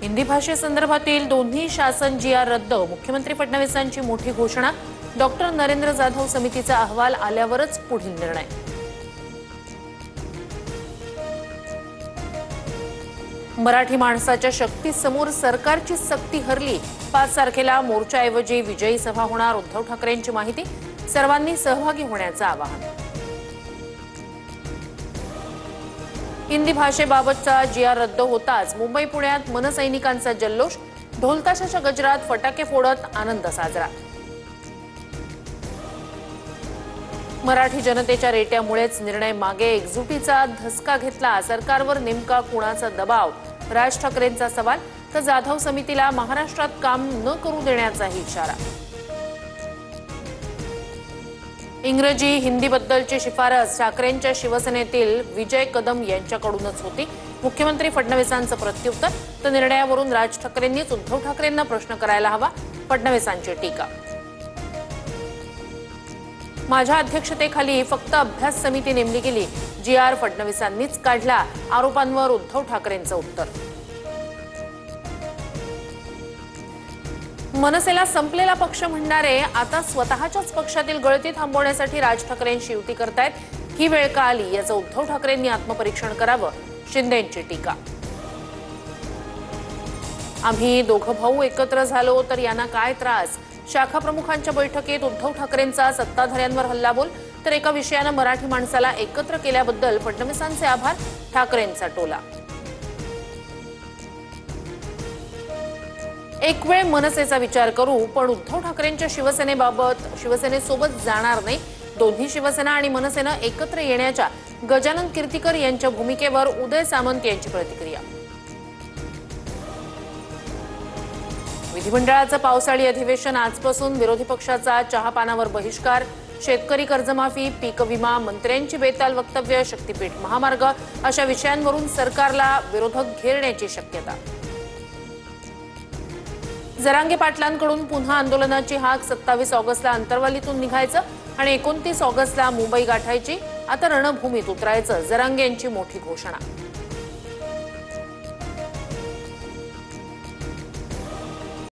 हिंदी भाषेसंदर्भातील दोन्ही शासन जी.आर रद्द, मुख्यमंत्री फडणवीसांची मोठी घोषणा। डॉक्टर नरेंद्र जाधव समितीचा अहवाल आल्यावरच पुढील निर्णय। मराठी माणसाच्या शक्तीसमोर सरकारची सक्ती हरली। 5 तारखेला मोर्चाऐवजी विजयी सभा होणार, उद्धव ठाकरेंची माहिती। सर्वांनी सहभागी होण्याचं आवाहन। हिंदी भाषेबाबतचा जी.आर रद्द होताच मुंबई पुण्यात मनसैनिकांचा जल्लोष। ढोलताशाच्या गजरात फटाके फोडत आनंद साजरा। मराठी जनतेच्या रेट्यामुळेच निर्णय मागे, एकजुटीचा धसका घेतला। सरकारवर नेमका कुणाचा दबाव? राज ठाकरेंचा सवाल। तर जाधव समितीला महाराष्ट्रात काम न करू देण्याचाही इशारा। इंग्रजी हिंदीबद्दलची शिफारस ठाकरेंच्या शिवसेनेतील विजय कदम यांच्याकडूनच होती। मुख्यमंत्री फडणवीसांचं प्रत्युत्तर। तर निर्णयावरून राज ठाकरेंनीच उद्धव ठाकरेंना प्रश्न करायला हवा, फडणवीसांची टीका। माझ्या अध्यक्षतेखाली फक्त अभ्यास समिती नेमली गेली, जी.आर फडणवीसांनीच काढला। आरोपांवर उद्धव ठाकरेंचं उत्तर। मनसेला संपलेला पक्ष म्हणणारे आता स्वतःच्याच पक्षातील गळती थांबवण्यासाठी राज ठाकरेंशी युती करतायत। ही वेळ का आली याचं उद्धव ठाकरेंनी आत्मपरीक्षण करावं, शिंदेंची टीका। आम्ही दोघं भाऊ एकत्र झालो तर यांना काय त्रास? शाखा प्रमुखांच्या बैठकीत उद्धव ठाकरेंचा सत्ताधाऱ्यांवर हल्लाबोल। तर एका विषयानं मराठी माणसाला एकत्र केल्याबद्दल फडणवीसांचे आभार, ठाकरेंचा टोला। एक वेळ मनसेचा विचार करू, पण उद्धव ठाकरेंच्या शिवसेनेसोबत जाणार नाही। दोन्ही शिवसेना आणि मनसेनं एकत्र येण्याच्या गजानन कीर्तिकर यांच्या भूमिकेवर उदय सामंत यांची प्रतिक्रिया। विधिमंडळाचं पावसाळी अधिवेशन आजपासून, विरोधी पक्षाचा चहापानावर बहिष्कार। शेतकरी कर्जमाफी, पीक विमा, मंत्र्यांची बेताल वक्तव्य, शक्तीपीठ महामार्ग अशा विषयांवरून सरकारला विरोधक घेरण्याची शक्यता। जरांगे पाटलांकडून पुन्हा आंदोलनाची हाक। 27 ऑगस्टला अंतरवालीतून निघायचं आणि 29 ऑगस्टला मुंबई गाठायची। आता रणभूमीत उतरायचं, जरांगे यांची मोठी घोषणा।